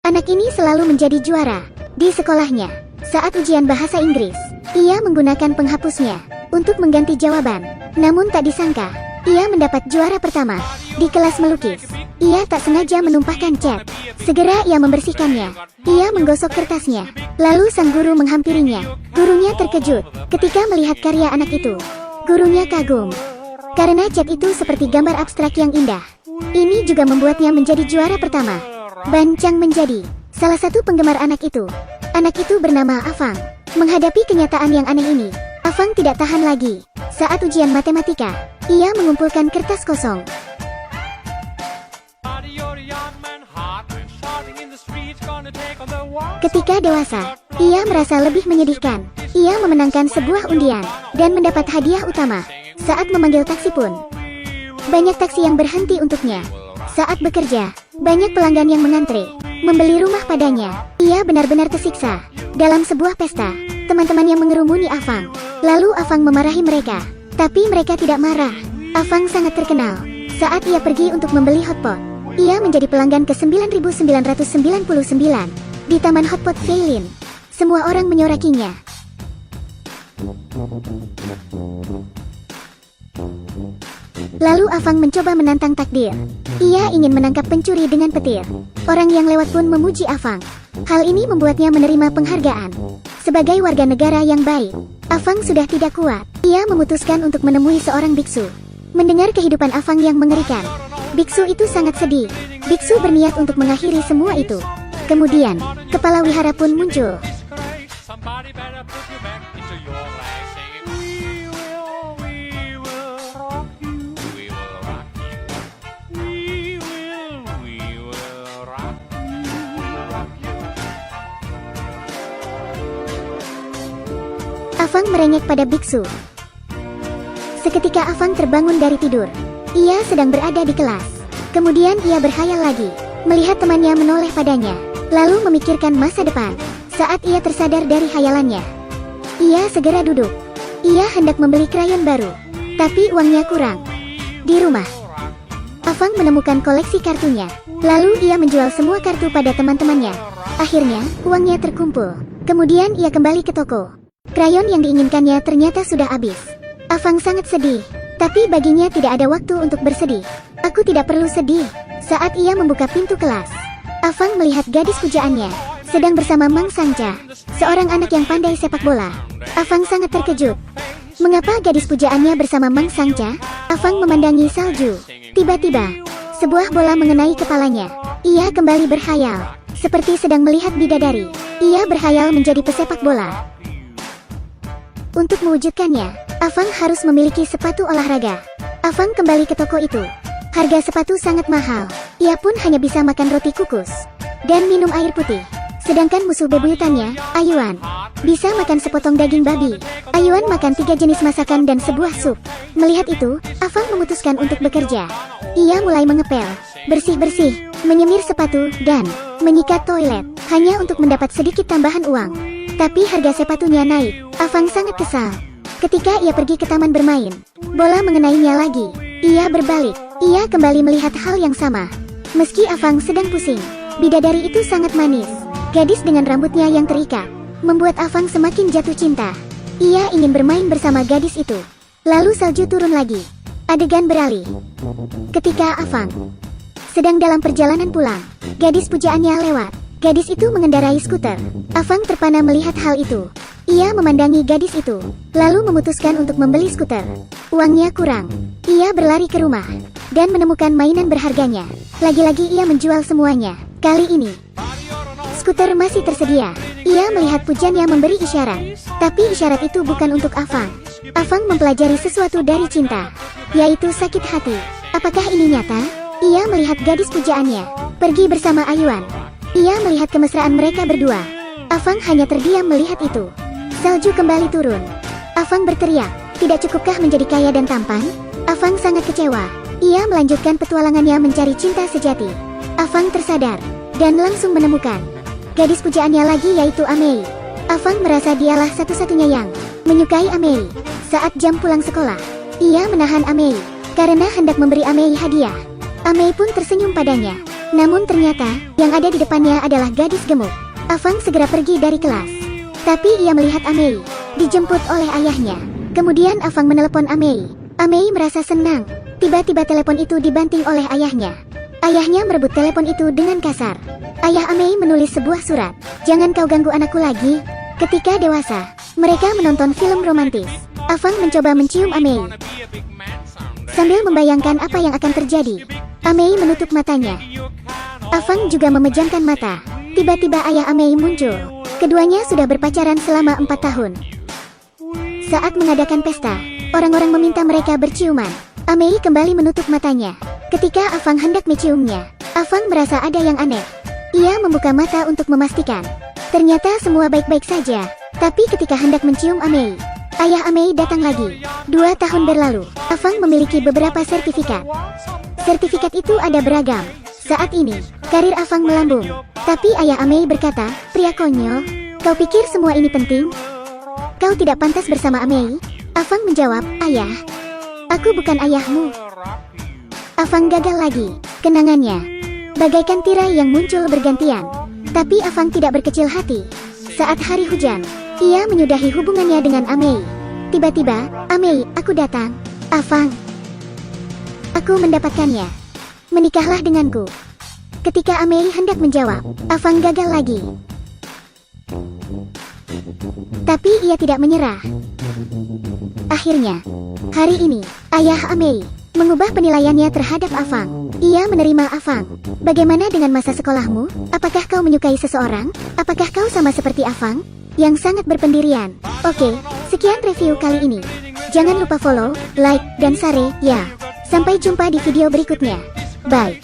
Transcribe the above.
Anak ini selalu menjadi juara di sekolahnya. Saat ujian bahasa Inggris, ia menggunakan penghapusnya untuk mengganti jawaban. Namun tak disangka, ia mendapat juara pertama di kelas melukis. Ia tak sengaja menumpahkan cat. Segera ia membersihkannya. Ia menggosok kertasnya. Lalu sang guru menghampirinya. Gurunya terkejut ketika melihat karya anak itu. Gurunya kagum karena cat itu seperti gambar abstrak yang indah. Ini juga membuatnya menjadi juara pertama. Ban Chang menjadi salah satu penggemar anak itu. Anak itu bernama Afang. Menghadapi kenyataan yang aneh ini, Afang tidak tahan lagi. Saat ujian matematika, ia mengumpulkan kertas kosong. Ketika dewasa, ia merasa lebih menyedihkan. Ia memenangkan sebuah undian dan mendapat hadiah utama. Saat memanggil taksi pun, banyak taksi yang berhenti untuknya. Saat bekerja, banyak pelanggan yang mengantre membeli rumah padanya. Ia benar-benar tersiksa. Dalam sebuah pesta, teman-teman yang mengerumuni Afang. Lalu Afang memarahi mereka, tapi mereka tidak marah. Afang sangat terkenal. Saat ia pergi untuk membeli hotpot, ia menjadi pelanggan ke 9.999 di Taman Hotpot Feilin. Semua orang menyorakinya. Lalu Afang mencoba menantang takdir. Ia ingin menangkap pencuri dengan petir. Orang yang lewat pun memuji Afang. Hal ini membuatnya menerima penghargaan. Sebagai warga negara yang baik, Afang sudah tidak kuat. Ia memutuskan untuk menemui seorang biksu. Mendengar kehidupan Afang yang mengerikan, biksu itu sangat sedih. Biksu berniat untuk mengakhiri semua itu. Kemudian, kepala wihara pun muncul. Afang merengek pada biksu. Seketika Afang terbangun dari tidur. Ia sedang berada di kelas. Kemudian ia berhayal lagi, melihat temannya menoleh padanya, lalu memikirkan masa depan. Saat ia tersadar dari hayalannya, ia segera duduk. Ia hendak membeli krayon baru, tapi uangnya kurang. Di rumah, Afang menemukan koleksi kartunya. Lalu ia menjual semua kartu pada teman-temannya. Akhirnya, uangnya terkumpul. Kemudian ia kembali ke toko. Krayon yang diinginkannya ternyata sudah habis. Afang sangat sedih, tapi baginya tidak ada waktu untuk bersedih. Aku tidak perlu sedih. Saat ia membuka pintu kelas, Afang melihat gadis pujaannya sedang bersama Mang Sangca, seorang anak yang pandai sepak bola. Afang sangat terkejut. Mengapa gadis pujaannya bersama Mang Sangca? Afang memandangi salju. Tiba-tiba, sebuah bola mengenai kepalanya. Ia kembali berhayal, seperti sedang melihat bidadari. Ia berhayal menjadi pesepak bola. Untuk mewujudkannya, Afang harus memiliki sepatu olahraga. Afang kembali ke toko itu. Harga sepatu sangat mahal. Ia pun hanya bisa makan roti kukus dan minum air putih. Sedangkan musuh bebuyutannya, Ayuan, bisa makan sepotong daging babi. Ayuan makan 3 jenis masakan dan sebuah sup. Melihat itu, Afang memutuskan untuk bekerja. Ia mulai mengepel, bersih-bersih, menyemir sepatu, dan menyikat toilet, hanya untuk mendapat sedikit tambahan uang. Tapi harga sepatunya naik. Afang sangat kesal. Ketika ia pergi ke taman bermain, bola mengenainya lagi. Ia berbalik. Ia kembali melihat hal yang sama. Meski Afang sedang pusing, bidadari itu sangat manis. Gadis dengan rambutnya yang terikat membuat Afang semakin jatuh cinta. Ia ingin bermain bersama gadis itu. Lalu salju turun lagi. Adegan beralih. Ketika Afang sedang dalam perjalanan pulang, gadis pujaannya lewat. Gadis itu mengendarai skuter. Afang terpana melihat hal itu. Ia memandangi gadis itu, lalu memutuskan untuk membeli skuter. Uangnya kurang. Ia berlari ke rumah dan menemukan mainan berharganya. Lagi-lagi ia menjual semuanya. Kali ini, skuter masih tersedia. Ia melihat pujannya memberi isyarat, tapi isyarat itu bukan untuk Afang. Afang mempelajari sesuatu dari cinta, yaitu sakit hati. Apakah ini nyata? Ia melihat gadis pujaannya pergi bersama Ayuan. Ia melihat kemesraan mereka berdua. Afang hanya terdiam melihat itu. Salju kembali turun. Afang berteriak, tidak cukupkah menjadi kaya dan tampan? Afang sangat kecewa. Ia melanjutkan petualangannya mencari cinta sejati. Afang tersadar dan langsung menemukan gadis pujaannya lagi, yaitu Amei. Afang merasa dialah satu-satunya yang menyukai Amei. Saat jam pulang sekolah, ia menahan Amei karena hendak memberi Amei hadiah. Amei pun tersenyum padanya. Namun ternyata, yang ada di depannya adalah gadis gemuk. Afang segera pergi dari kelas. Tapi ia melihat Amei dijemput oleh ayahnya. Kemudian Afang menelepon Amei. Amei merasa senang. Tiba-tiba telepon itu dibanting oleh ayahnya. Ayahnya merebut telepon itu dengan kasar. Ayah Amei menulis sebuah surat. Jangan kau ganggu anakku lagi. Ketika dewasa, mereka menonton film romantis. Afang mencoba mencium Amei sambil membayangkan apa yang akan terjadi. Amei menutup matanya. Afang juga memejamkan mata. Tiba-tiba ayah Amei muncul. Keduanya sudah berpacaran selama 4 tahun. Saat mengadakan pesta, orang-orang meminta mereka berciuman. Amei kembali menutup matanya. Ketika Afang hendak menciumnya, Afang merasa ada yang aneh. Ia membuka mata untuk memastikan. Ternyata semua baik-baik saja. Tapi ketika hendak mencium Amei, ayah Amei datang lagi. 2 tahun berlalu, Afang memiliki beberapa sertifikat. Sertifikat itu ada beragam. Saat ini, karir Afang melambung. Tapi ayah Amei berkata, pria konyol, kau pikir semua ini penting? Kau tidak pantas bersama Amei? Afang menjawab, ayah, aku bukan ayahmu. Afang gagal lagi. Kenangannya bagaikan tirai yang muncul bergantian. Tapi Afang tidak berkecil hati. Saat hari hujan, ia menyudahi hubungannya dengan Amei. Tiba-tiba, Amei, aku datang. Afang, aku mendapatkannya. Menikahlah denganku. Ketika Amei hendak menjawab, Afang gagal lagi. Tapi ia tidak menyerah. Akhirnya, hari ini, ayah Amei mengubah penilaiannya terhadap Afang. Ia menerima Afang. Bagaimana dengan masa sekolahmu? Apakah kau menyukai seseorang? Apakah kau sama seperti Afang, yang sangat berpendirian? Oke, sekian review kali ini. Jangan lupa follow, like, dan share, ya. Sampai jumpa di video berikutnya. Bye.